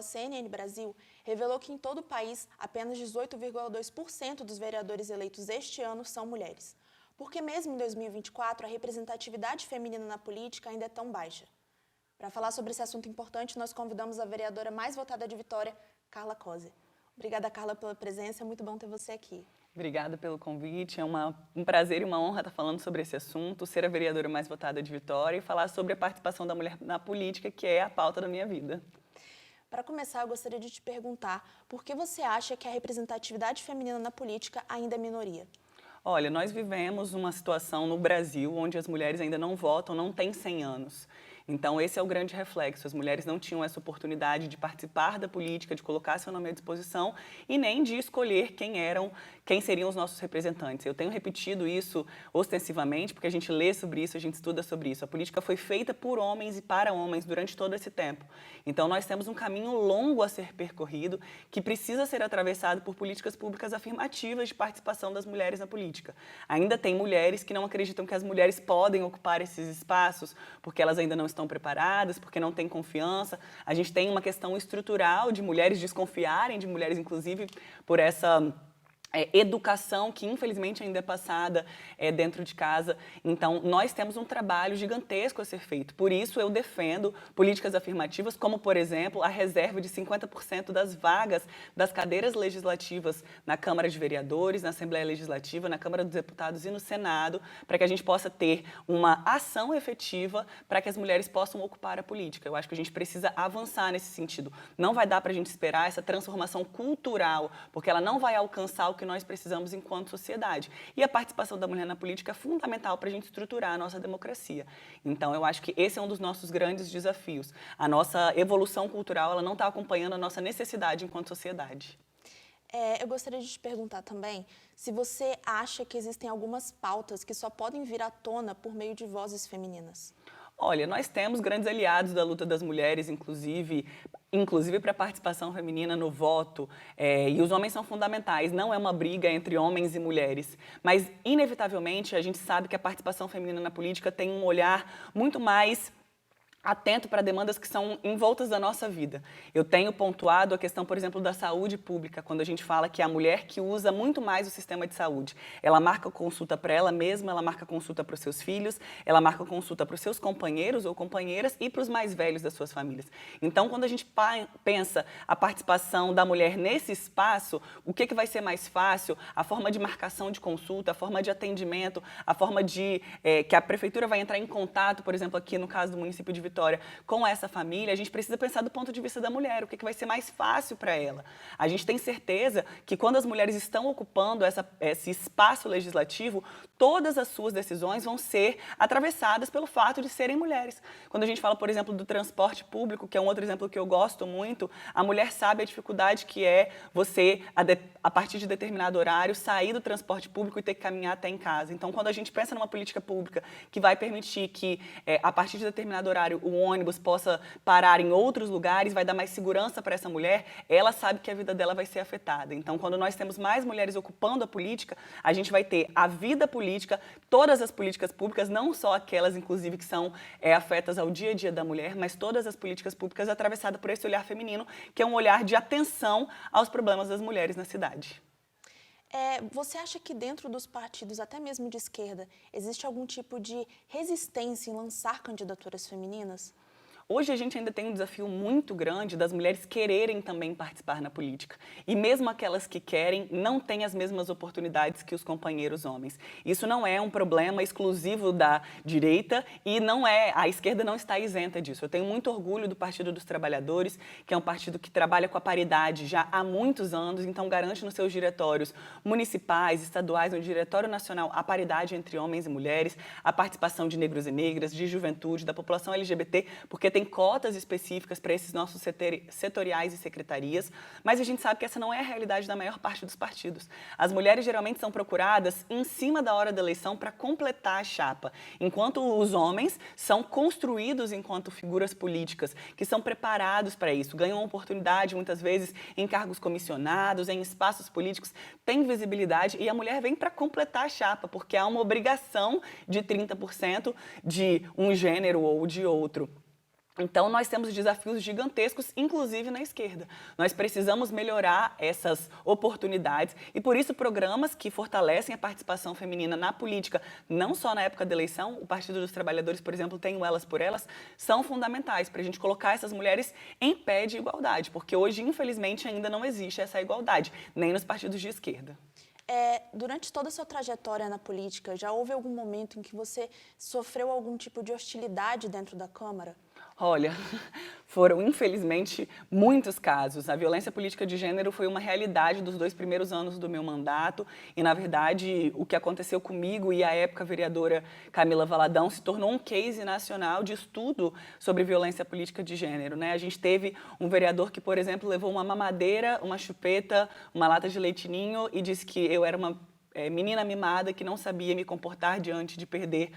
pela CNN Brasil revelou que em todo o país apenas 18,2% dos vereadores eleitos este ano são mulheres. Porque mesmo em 2024 a representatividade feminina na política ainda é tão baixa. Para falar sobre esse assunto importante, nós convidamos a vereadora mais votada de Vitória, Carla Coser. Obrigada, Carla, pela presença, é muito bom ter você aqui. Obrigada pelo convite, é um prazer e uma honra estar falando sobre esse assunto, ser a vereadora mais votada de Vitória e falar sobre a participação da mulher na política, que é a pauta da minha vida. Para começar, eu gostaria de te perguntar por que você acha que a representatividade feminina na política ainda é minoria? Olha, nós vivemos uma situação no Brasil onde as mulheres ainda não votam, não têm 100 anos. Então, esse é o grande reflexo. As mulheres não tinham essa oportunidade de participar da política, de colocar seu nome à disposição e nem de escolher quem seriam os nossos representantes. Eu tenho repetido isso ostensivamente, porque a gente lê sobre isso, a gente estuda sobre isso. A política foi feita por homens e para homens durante todo esse tempo. Então, nós temos um caminho longo a ser percorrido, que precisa ser atravessado por políticas públicas afirmativas de participação das mulheres na política. Ainda tem mulheres que não acreditam que as mulheres podem ocupar esses espaços, porque elas ainda não estão preparadas, porque não têm confiança. A gente tem uma questão estrutural de mulheres desconfiarem de mulheres, inclusive, por essa educação que, infelizmente, ainda é passada dentro de casa. Então, nós temos um trabalho gigantesco a ser feito. Por isso, eu defendo políticas afirmativas, como, por exemplo, a reserva de 50% das vagas das cadeiras legislativas na Câmara de Vereadores, na Assembleia Legislativa, na Câmara dos Deputados e no Senado, para que a gente possa ter uma ação efetiva para que as mulheres possam ocupar a política. Eu acho que a gente precisa avançar nesse sentido. Não vai dar para a gente esperar essa transformação cultural, porque ela não vai alcançar o que nós precisamos enquanto sociedade. E a participação da mulher na política é fundamental para a gente estruturar a nossa democracia. Então, eu acho que esse é um dos nossos grandes desafios. A nossa evolução cultural ela não está acompanhando a nossa necessidade enquanto sociedade. Eu gostaria de te perguntar também se você acha que existem algumas pautas que só podem vir à tona por meio de vozes femininas. Olha, nós temos grandes aliados da luta das mulheres, inclusive para a participação feminina no voto, e os homens são fundamentais, não é uma briga entre homens e mulheres, mas, inevitavelmente, a gente sabe que a participação feminina na política tem um olhar muito mais atento para demandas que são envoltas da nossa vida. Eu tenho pontuado a questão, por exemplo, da saúde pública, quando a gente fala que é a mulher que usa muito mais o sistema de saúde. Ela marca consulta para ela mesma, ela marca consulta para os seus filhos, ela marca consulta para os seus companheiros ou companheiras e para os mais velhos das suas famílias. Então, quando a gente pensa a participação da mulher nesse espaço, o que vai ser mais fácil? A forma de marcação de consulta, a forma de atendimento, a forma de que a prefeitura vai entrar em contato, por exemplo, aqui no caso do município de Vitória, com essa família, a gente precisa pensar do ponto de vista da mulher, o que vai ser mais fácil para ela. A gente tem certeza que quando as mulheres estão ocupando esse espaço legislativo, todas as suas decisões vão ser atravessadas pelo fato de serem mulheres. Quando a gente fala, por exemplo, do transporte público, que é um outro exemplo que eu gosto muito, a mulher sabe a dificuldade que é você, a partir de determinado horário, sair do transporte público e ter que caminhar até em casa. Então, quando a gente pensa numa política pública que vai permitir que, a partir de determinado horário, o ônibus possa parar em outros lugares, vai dar mais segurança para essa mulher, ela sabe que a vida dela vai ser afetada. Então, quando nós temos mais mulheres ocupando a política, a gente vai ter a vida política, todas as políticas públicas, não só aquelas, inclusive, que são afetas ao dia a dia da mulher, mas todas as políticas públicas atravessadas por esse olhar feminino, que é um olhar de atenção aos problemas das mulheres na cidade. Você acha que dentro dos partidos, até mesmo de esquerda, existe algum tipo de resistência em lançar candidaturas femininas? Hoje a gente ainda tem um desafio muito grande das mulheres quererem também participar na política. E mesmo aquelas que querem, não têm as mesmas oportunidades que os companheiros homens. Isso não é um problema exclusivo da direita e a esquerda não está isenta disso. Eu tenho muito orgulho do Partido dos Trabalhadores, que é um partido que trabalha com a paridade já há muitos anos, então garante nos seus diretórios municipais, estaduais, no Diretório Nacional, a paridade entre homens e mulheres, a participação de negros e negras, de juventude, da população LGBT, porque tem cotas específicas para esses nossos setoriais e secretarias, mas a gente sabe que essa não é a realidade da maior parte dos partidos. As mulheres geralmente são procuradas em cima da hora da eleição para completar a chapa, enquanto os homens são construídos enquanto figuras políticas, que são preparados para isso, ganham oportunidade muitas vezes em cargos comissionados, em espaços políticos, têm visibilidade e a mulher vem para completar a chapa, porque há uma obrigação de 30% de um gênero ou de outro. Então, nós temos desafios gigantescos, inclusive na esquerda. Nós precisamos melhorar essas oportunidades e, por isso, programas que fortalecem a participação feminina na política, não só na época da eleição, o Partido dos Trabalhadores, por exemplo, tem o Elas por Elas, são fundamentais para a gente colocar essas mulheres em pé de igualdade, porque hoje, infelizmente, ainda não existe essa igualdade, nem nos partidos de esquerda. Durante toda a sua trajetória na política, já houve algum momento em que você sofreu algum tipo de hostilidade dentro da Câmara? Olha, foram infelizmente muitos casos. A violência política de gênero foi uma realidade dos 2 primeiros anos do meu mandato e, na verdade, o que aconteceu comigo e a época vereadora Camila Valadão se tornou um case nacional de estudo sobre violência política de gênero, né? A gente teve um vereador que, por exemplo, levou uma mamadeira, uma chupeta, uma lata de leite ninho e disse que eu era uma menina mimada que não sabia me comportar diante de perder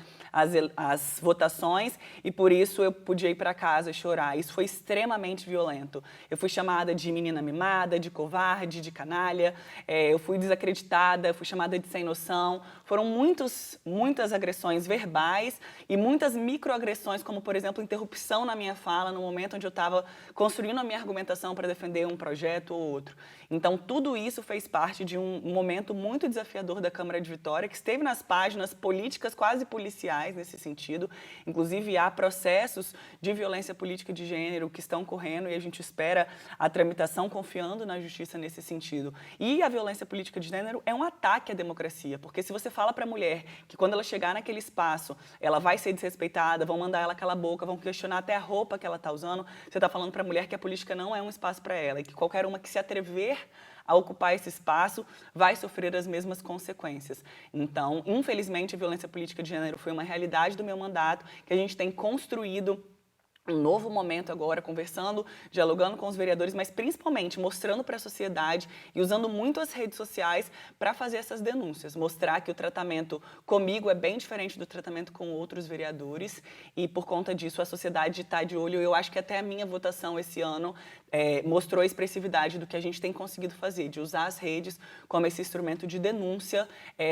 as votações e por isso eu podia ir para casa chorar. Isso foi extremamente violento. Eu fui chamada de menina mimada, de covarde, de canalha, eu fui desacreditada, fui chamada de sem noção. Foram muitas agressões verbais e muitas microagressões, como, por exemplo, interrupção na minha fala no momento onde eu estava construindo a minha argumentação para defender um projeto ou outro. Então, tudo isso fez parte de um momento muito desafiador da Câmara de Vitória, que esteve nas páginas políticas quase policiais nesse sentido. Inclusive, há processos de violência política de gênero que estão correndo e a gente espera a tramitação confiando na justiça nesse sentido. E a violência política de gênero é um ataque à democracia, porque se você fala para a mulher que quando ela chegar naquele espaço, ela vai ser desrespeitada, vão mandar ela calar a boca, vão questionar até a roupa que ela está usando, você está falando para a mulher que a política não é um espaço para ela e que qualquer uma que se atrever a ocupar esse espaço vai sofrer as mesmas consequências. Então, infelizmente, a violência política de gênero foi uma realidade do meu mandato que a gente tem construído um novo momento agora, conversando, dialogando com os vereadores, mas principalmente mostrando para a sociedade e usando muito as redes sociais para fazer essas denúncias, mostrar que o tratamento comigo é bem diferente do tratamento com outros vereadores e, por conta disso, a sociedade está de olho. Eu acho que até a minha votação esse ano mostrou a expressividade do que a gente tem conseguido fazer, de usar as redes como esse instrumento de denúncia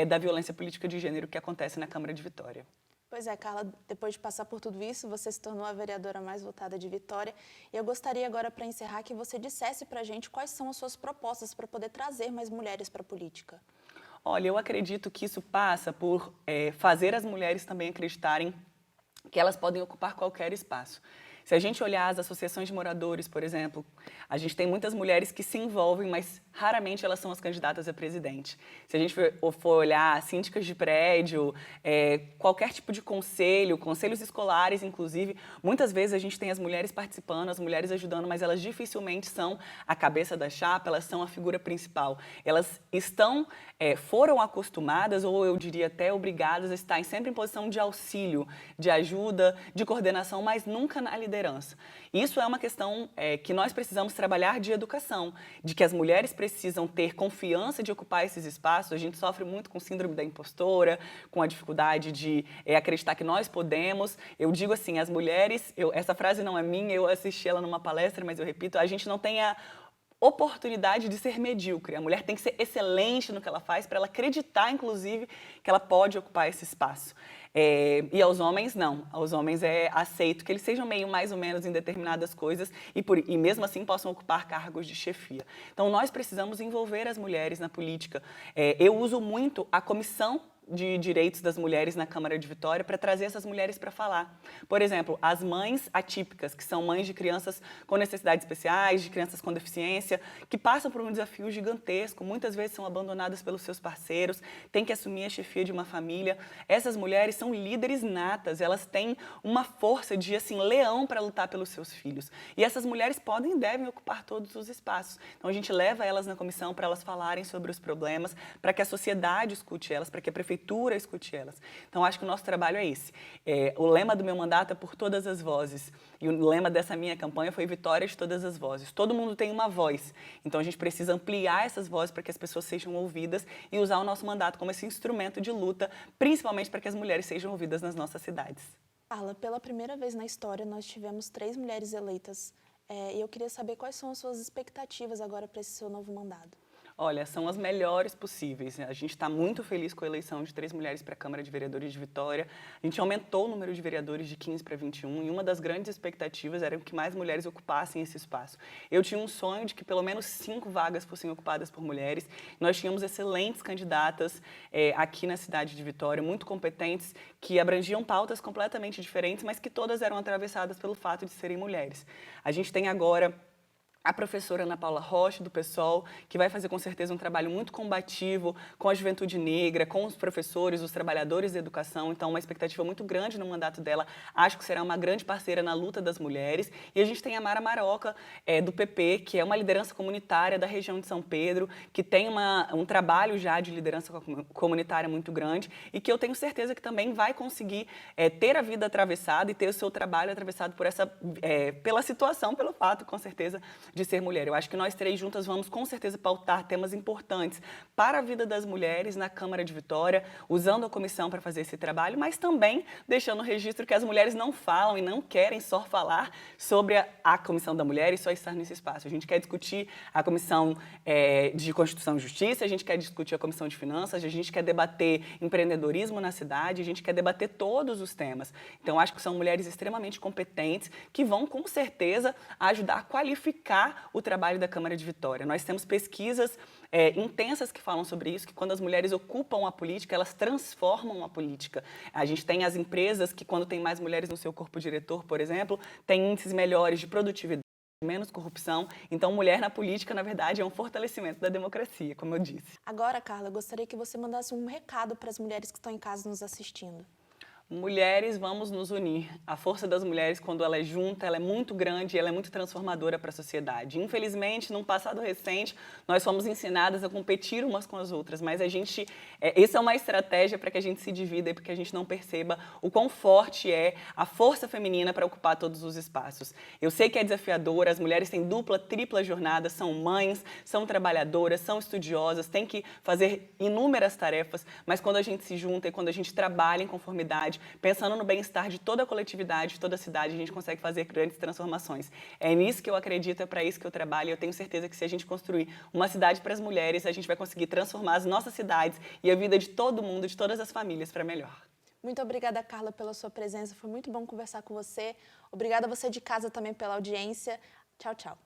da violência política de gênero que acontece na Câmara de Vitória. Pois é, Carla, depois de passar por tudo isso, você se tornou a vereadora mais votada de Vitória. E eu gostaria agora, para encerrar, que você dissesse para a gente quais são as suas propostas para poder trazer mais mulheres para a política. Olha, eu acredito que isso passa por fazer as mulheres também acreditarem que elas podem ocupar qualquer espaço. Se a gente olhar as associações de moradores, por exemplo, a gente tem muitas mulheres que se envolvem, mas raramente elas são as candidatas a presidente. Se a gente for olhar síndicas de prédio, qualquer tipo de conselho, conselhos escolares, inclusive, muitas vezes a gente tem as mulheres participando, as mulheres ajudando, mas elas dificilmente são a cabeça da chapa, elas são a figura principal. Elas foram acostumadas, ou eu diria até obrigadas a estar sempre em posição de auxílio, de ajuda, de coordenação, mas nunca na liderança. Isso é uma questão que nós precisamos trabalhar de educação, de que as mulheres precisam ter confiança de ocupar esses espaços. A gente sofre muito com síndrome da impostora, com a dificuldade de acreditar que nós podemos. Eu digo assim, as mulheres, essa frase não é minha, eu assisti ela numa palestra, mas eu repito, a gente não tem a oportunidade de ser medíocre. A mulher tem que ser excelente no que ela faz para ela acreditar, inclusive, que ela pode ocupar esse espaço. E aos homens, não. Aos homens é aceito que eles sejam meio mais ou menos em determinadas coisas e mesmo assim possam ocupar cargos de chefia. Então, nós precisamos envolver as mulheres na política. Eu uso muito a comissão de direitos das mulheres na Câmara de Vitória para trazer essas mulheres para falar. Por exemplo, as mães atípicas, que são mães de crianças com necessidades especiais, de crianças com deficiência, que passam por um desafio gigantesco, muitas vezes são abandonadas pelos seus parceiros, têm que assumir a chefia de uma família. Essas mulheres são líderes natas, elas têm uma força de, assim, leão para lutar pelos seus filhos. E essas mulheres podem e devem ocupar todos os espaços. Então, a gente leva elas na comissão para elas falarem sobre os problemas, para que a sociedade escute elas, para que a prefeitura escute elas. Então, acho que o nosso trabalho é esse. O lema do meu mandato é por todas as vozes. E o lema dessa minha campanha foi vitória de todas as vozes. Todo mundo tem uma voz. Então, a gente precisa ampliar essas vozes para que as pessoas sejam ouvidas e usar o nosso mandato como esse instrumento de luta, principalmente para que as mulheres sejam ouvidas nas nossas cidades. Carla, pela primeira vez na história, nós tivemos 3 mulheres eleitas. E eu queria saber quais são as suas expectativas agora para esse seu novo mandato. Olha, são as melhores possíveis. A gente está muito feliz com a eleição de 3 mulheres para a Câmara de Vereadores de Vitória. A gente aumentou o número de vereadores de 15 para 21 e uma das grandes expectativas era que mais mulheres ocupassem esse espaço. Eu tinha um sonho de que pelo menos 5 vagas fossem ocupadas por mulheres. Nós tínhamos excelentes candidatas aqui na cidade de Vitória, muito competentes, que abrangiam pautas completamente diferentes, mas que todas eram atravessadas pelo fato de serem mulheres. A gente tem agora a professora Ana Paula Rocha, do PSOL, que vai fazer com certeza um trabalho muito combativo com a juventude negra, com os professores, os trabalhadores da educação. Então, uma expectativa muito grande no mandato dela. Acho que será uma grande parceira na luta das mulheres. E a gente tem a Mara Maroca, do PP, que é uma liderança comunitária da região de São Pedro, que tem um trabalho já de liderança comunitária muito grande e que eu tenho certeza que também vai conseguir ter a vida atravessada e ter o seu trabalho atravessado por pela situação, pelo fato, com certeza, de ser mulher. Eu acho que nós 3 juntas vamos com certeza pautar temas importantes para a vida das mulheres na Câmara de Vitória, usando a comissão para fazer esse trabalho, mas também deixando o registro que as mulheres não falam e não querem só falar sobre a Comissão da Mulher e só estar nesse espaço. A gente quer discutir a Comissão de Constituição e Justiça, a gente quer discutir a Comissão de Finanças, a gente quer debater empreendedorismo na cidade, a gente quer debater todos os temas. Então, acho que são mulheres extremamente competentes que vão, com certeza, ajudar a qualificar o trabalho da Câmara de Vitória. Nós temos pesquisas intensas que falam sobre isso, que quando as mulheres ocupam a política, elas transformam a política. A gente tem as empresas que, quando tem mais mulheres no seu corpo diretor, por exemplo, têm índices melhores de produtividade, menos corrupção. Então, mulher na política, na verdade, é um fortalecimento da democracia, como eu disse. Agora, Carla, gostaria que você mandasse um recado para as mulheres que estão em casa nos assistindo. Mulheres, vamos nos unir. A força das mulheres, quando ela é junta, ela é muito grande e ela é muito transformadora para a sociedade. Infelizmente, num passado recente, nós fomos ensinadas a competir umas com as outras, mas essa é uma estratégia para que a gente se divida e para que a gente não perceba o quão forte é a força feminina para ocupar todos os espaços. Eu sei que é desafiador, as mulheres têm dupla, tripla jornada, são mães, são trabalhadoras, são estudiosas, têm que fazer inúmeras tarefas, mas quando a gente se junta e quando a gente trabalha em conformidade, pensando no bem-estar de toda a coletividade, de toda a cidade, a gente consegue fazer grandes transformações. É nisso que eu acredito, é para isso que eu trabalho. Eu tenho certeza que se a gente construir uma cidade para as mulheres, a gente vai conseguir transformar as nossas cidades e a vida de todo mundo, de todas as famílias, para melhor. Muito obrigada, Carla, pela sua presença. Foi muito bom conversar com você. Obrigada a você de casa também pela audiência. Tchau, tchau.